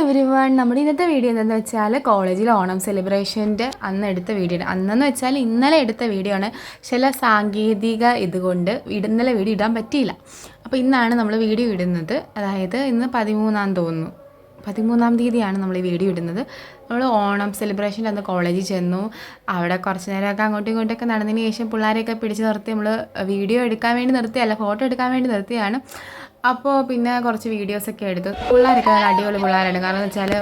Everyone, നമ്മുടെ ഇന്നത്തെ video എന്താണെന്ന് വെച്ചാൽ കോളേജിൽ ഓണം സെലിബ്രേഷൻ്റെ അന്ന് എടുത്ത വീഡിയോ ആണ്. അന്നെന്ന് വെച്ചാൽ ഇന്നലെ എടുത്ത വീഡിയോ ആണ്. ചില സാങ്കേതിക ഇതുകൊണ്ട് ഇന്നലെ വീഡിയോ ഇടാൻ പറ്റിയില്ല. അപ്പോൾ ഇന്നാണ് നമ്മൾ വീഡിയോ ഇടുന്നത്. അതായത് ഇന്ന് 13 തോന്നുന്നു, 13 തീയതിയാണ് നമ്മൾ ഈ വീഡിയോ ഇടുന്നത്. നമ്മൾ ഓണം സെലിബ്രേഷൻ്റെ അന്ന് കോളേജിൽ ചെന്നു. അവിടെ കുറച്ച് നേരമൊക്കെ അങ്ങോട്ടും ഇങ്ങോട്ടൊക്കെ നടന്നതിന് ശേഷം പിള്ളേരെയൊക്കെ പിടിച്ച് നിർത്തി നമ്മൾ വീഡിയോ എടുക്കാൻ വേണ്ടി നിർത്തിയല്ല, ഫോട്ടോ എടുക്കാൻ വേണ്ടി നിർത്തിയാണ്. അപ്പോൾ പിന്നെ കുറച്ച് വീഡിയോസൊക്കെ എടുത്തു. പിള്ളേരൊക്കെ നല്ല അടിപൊളി പിള്ളേരാണ്. കാരണം എന്ന് വെച്ചാൽ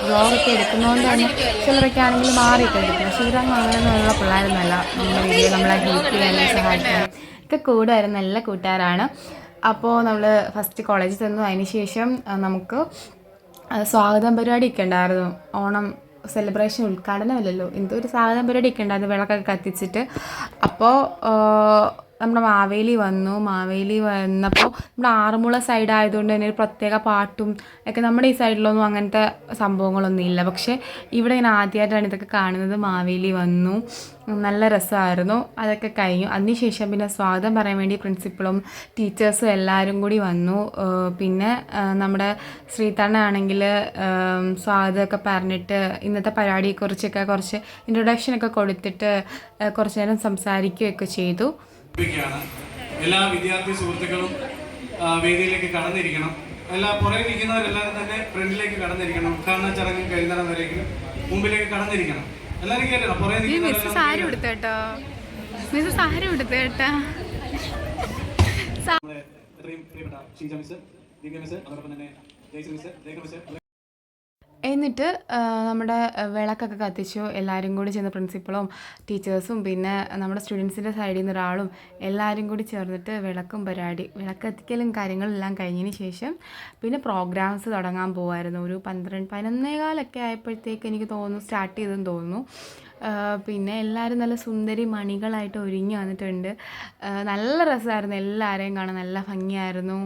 വ്ളോഗൊക്കെ എടുക്കുന്നതുകൊണ്ട് തന്നെ ചിലരൊക്കെ ആണെങ്കിൽ മാറിയൊക്കെ എടുക്കും. പക്ഷേ ഇതൊന്നും അങ്ങനെയൊന്നുള്ള പിള്ളേരൊന്നുമല്ല. നമ്മുടെ വീഡിയോ നമ്മളെ ഹെൽപ്പ് ചെയ്യാനും സഹായിക്കാനും ഒക്കെ കൂടുമായിരുന്നു. നല്ല കൂട്ടുകാരാണ്. അപ്പോൾ നമ്മൾ ഫസ്റ്റ് കോളേജിൽ ചെന്നു. അതിന് ശേഷം നമുക്ക് സ്വാഗതം പരിപാടിയൊക്കെ ഉണ്ടായിരുന്നു. ഓണം സെലിബ്രേഷൻ ഉദ്ഘാടനമല്ലല്ലോ, എന്തോ ഒരു സ്വാഗതം പരിപാടിയൊക്കെ ഉണ്ടായിരുന്നു, വിളക്കൊക്കെ കത്തിച്ചിട്ട്. അപ്പോൾ നമ്മുടെ മാവേലി വന്നു. മാവേലി വന്നപ്പോൾ നമ്മുടെ ആറന്മുള സൈഡ് ആയതുകൊണ്ട് തന്നെ ഒരു പ്രത്യേക പാട്ടും ഒക്കെ നമ്മുടെ ഈ സൈഡിലൊന്നും അങ്ങനത്തെ സംഭവങ്ങളൊന്നും ഇല്ല. പക്ഷേ ഇവിടെ ഞാൻ ആദ്യമായിട്ടാണ് ഇതൊക്കെ കാണുന്നത്. മാവേലി വന്നു, നല്ല രസമായിരുന്നു. അതൊക്കെ കഴിഞ്ഞു. അതിനുശേഷം പിന്നെ സ്വാഗതം പറയാൻ വേണ്ടി പ്രിൻസിപ്പളും ടീച്ചേഴ്സും എല്ലാവരും കൂടി വന്നു. പിന്നെ നമ്മുടെ ശ്രീതണ്ണാണെങ്കിൽ സ്വാഗതമൊക്കെ പറഞ്ഞിട്ട് ഇന്നത്തെ പരിപാടിയെക്കുറിച്ചൊക്കെ കുറച്ച് ഇൻട്രൊഡക്ഷനൊക്കെ കൊടുത്തിട്ട് കുറച്ച് നേരം സംസാരിക്കുകയൊക്കെ ചെയ്തു. എല്ലാ വിദ്യാർത്ഥി സുഹൃത്തുക്കളും വേദിയിലേക്ക് കടന്നിരിക്കണം. എല്ലാ പുറകെ ഇരിക്കുന്നവരെല്ലാവരും തന്നെ ഫ്രണ്ടിലേക്ക് കടന്നിരിക്കണം. ഉദ്ഘാടന ചടങ്ങ് കഴിയുന്നിടം വരേക്കും മുമ്പിലേക്ക് കടന്നിരിക്കണം. എല്ലാവരും കേട്ടോ, പുറകെ എന്നിട്ട് നമ്മുടെ വിളക്കൊക്കെ കത്തിച്ചു. എല്ലാവരും കൂടി ചെന്ന് പ്രിൻസിപ്പളും ടീച്ചേഴ്സും പിന്നെ നമ്മുടെ സ്റ്റുഡൻസിൻ്റെ സൈഡിൽ നിന്ന് ഒരാളും എല്ലാവരും കൂടി ചേർന്നിട്ട് വിളക്ക് കത്തിക്കലും കാര്യങ്ങളെല്ലാം കഴിഞ്ഞതിന് ശേഷം പിന്നെ പ്രോഗ്രാംസ് തുടങ്ങാൻ പോകുമായിരുന്നു. ഒരു 11:15 ആയപ്പോഴത്തേക്ക് എനിക്ക് തോന്നുന്നു സ്റ്റാർട്ട് ചെയ്തെന്ന് തോന്നുന്നു. പിന്നെ എല്ലാവരും നല്ല സുന്ദരി മണികളായിട്ട് ഒരുങ്ങി വന്നിട്ടുണ്ട്. നല്ല രസമായിരുന്നു. എല്ലാവരെയും കാണാൻ നല്ല ഭംഗിയായിരുന്നു.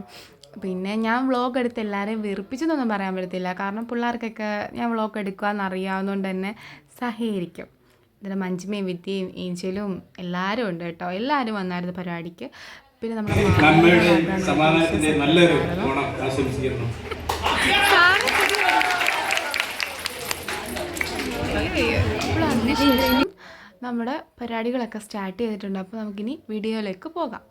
പിന്നെ ഞാൻ വ്ളോഗ് എടുത്ത് എല്ലാവരെയും വെറുപ്പിച്ചെന്നൊന്നും പറയാൻ പറ്റത്തില്ല. കാരണം പിള്ളേർക്കൊക്കെ ഞാൻ വ്ളോഗ് എടുക്കുകയെന്ന് അറിയാവുന്നതുകൊണ്ട് തന്നെ സഹകരിക്കും. ഇതിൽ മഞ്ജിമയും വിദ്യയും ഏഞ്ചലും എല്ലാവരും ഉണ്ട് കേട്ടോ. എല്ലാവരും വന്നായിരുന്നു പരിപാടിക്ക്. പിന്നെ നമ്മുടെ അതിനുശേഷം നമ്മുടെ പരിപാടികളൊക്കെ സ്റ്റാർട്ട് ചെയ്തിട്ടുണ്ട്. അപ്പോൾ നമുക്കിനി വീഡിയോയിലേക്ക് പോകാം.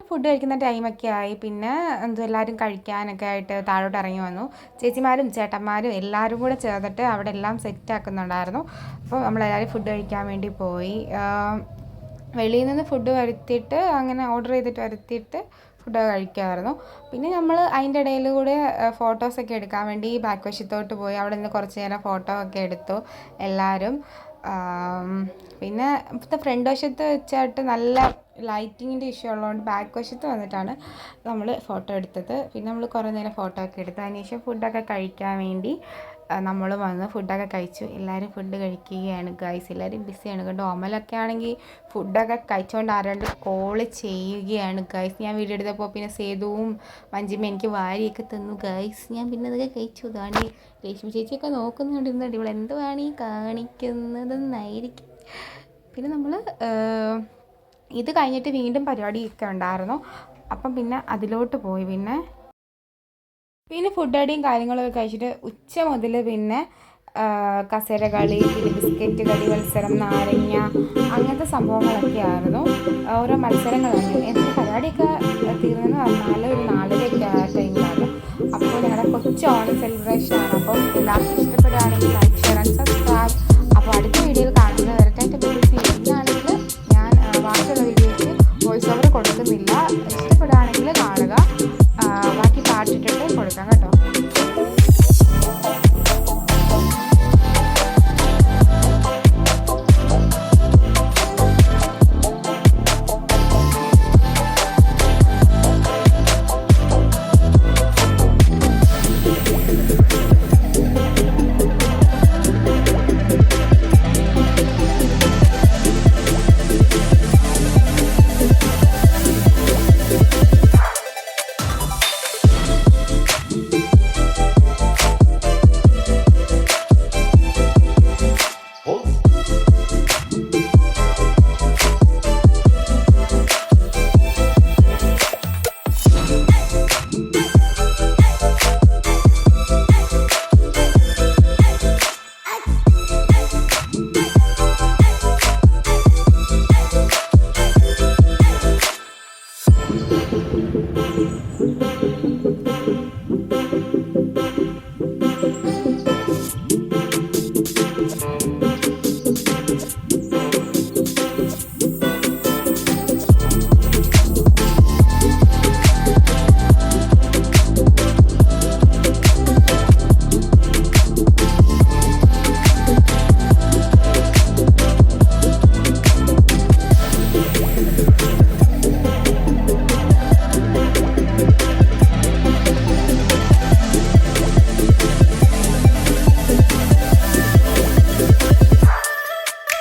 ഫുഡ് കഴിക്കുന്ന ടൈമൊക്കെ ആയി. പിന്നെ എല്ലാവരും കഴിക്കാനൊക്കെ ആയിട്ട് താഴോട്ട് ഇറങ്ങി വന്നു. ചേച്ചിമാരും ചേട്ടന്മാരും എല്ലാവരും കൂടെ ചേർന്നിട്ട് അവിടെ എല്ലാം സെറ്റാക്കുന്നുണ്ടായിരുന്നു. അപ്പോൾ നമ്മളെല്ലാവരും ഫുഡ് കഴിക്കാൻ വേണ്ടി പോയി. വെളിയിൽ നിന്ന് ഫുഡ് വരുത്തിയിട്ട് അങ്ങനെ ഓർഡർ ചെയ്തിട്ട് വരുത്തിയിട്ട് ഫുഡ് കഴിക്കുമായിരുന്നു. പിന്നെ നമ്മൾ അതിൻ്റെ ഇടയിലൂടെ ഫോട്ടോസൊക്കെ എടുക്കാൻ വേണ്ടി ബാക്ക് വശത്തോട്ട് പോയി. അവിടെ നിന്ന് കുറച്ച് നേരം ഫോട്ടോ ഒക്കെ എടുത്തു എല്ലാവരും. പിന്നെ ഇപ്പോഴത്തെ ഫ്രണ്ട് വശത്ത് വെച്ചായിട്ട് നല്ല ലൈറ്റിങ്ങിൻ്റെ ഇഷ്യൂ ഉള്ളതുകൊണ്ട് ബാക്ക് വശത്ത് വന്നിട്ടാണ് നമ്മൾ ഫോട്ടോ എടുത്തത്. പിന്നെ നമ്മൾ കുറേ നേരം ഫോട്ടോ ഒക്കെ എടുത്തു. അതിനുശേഷം ഫുഡൊക്കെ കഴിക്കാൻ വേണ്ടി നമ്മൾ വന്ന് ഫുഡൊക്കെ കഴിച്ചു. എല്ലാവരും ഫുഡ് കഴിക്കുകയാണ് ഗൈസ്. എല്ലാവരും ബിസിയാണ് കേട്ടോ. ഓമലൊക്കെ ആണെങ്കിൽ ഫുഡൊക്കെ കഴിച്ചുകൊണ്ട് ആരാണ്ട് കോള് ചെയ്യുകയാണ് ഗൈസ്. ഞാൻ വീഡിയോ എടുത്തപ്പോൾ പിന്നെ സേതുവും മഞ്ജിമ എനിക്ക് വാരിയൊക്കെ തന്നു ഗൈസ്. ഞാൻ പിന്നെ അതൊക്കെ കഴിച്ചു. ഇതാണ് രേഷ്മി ചേച്ചിയൊക്കെ നോക്കുന്നുണ്ട് ഇവിടെ എന്തുവാണ് ഈ കാണിക്കുന്നതെന്നായിരിക്കും. പിന്നെ നമ്മൾ ഇത് കഴിഞ്ഞിട്ട് വീണ്ടും പരിപാടിയൊക്കെ ഉണ്ടായിരുന്നു. അപ്പം പിന്നെ അതിലോട്ട് പോയി. പിന്നെ ഫുഡ് അടിയും കാര്യങ്ങളൊക്കെ കഴിച്ചിട്ട് ഉച്ച മുതൽ പിന്നെ കസേര കളി, പിന്നെ ബിസ്ക്കറ്റ് കളി മത്സരം, നാരങ്ങ, അങ്ങനത്തെ സംഭവങ്ങളൊക്കെ ആയിരുന്നു. ഓരോ മത്സരങ്ങളായിരുന്നു. എന്നാൽ പരിപാടിയൊക്കെ തീർന്നെന്ന് പറഞ്ഞാൽ ഒരു 4:30 ടൈമിലാണ്. അപ്പോൾ ഞങ്ങളുടെ കൊച്ചു ഓണം സെലിബ്രേഷനാണ്. അപ്പം എല്ലാവർക്കും ഇഷ്ടപ്പെടുകയാണെങ്കിൽ ലൈക്ക്, ഷെയർ ആൻഡ് സബ്സ്ക്രൈബ്. അപ്പോൾ അടുത്ത വീഡിയോയിൽ കാണുന്നത് വരട്ടായിട്ട് ബിസിയാണെങ്കിൽ ഞാൻ ബാക്കിയുള്ള വീഡിയോയ്ക്ക് വോയിസ് ഓവർ കൊടുക്കുന്നില്ല. ഇഷ്ടപ്പെടുകയാണെങ്കിൽ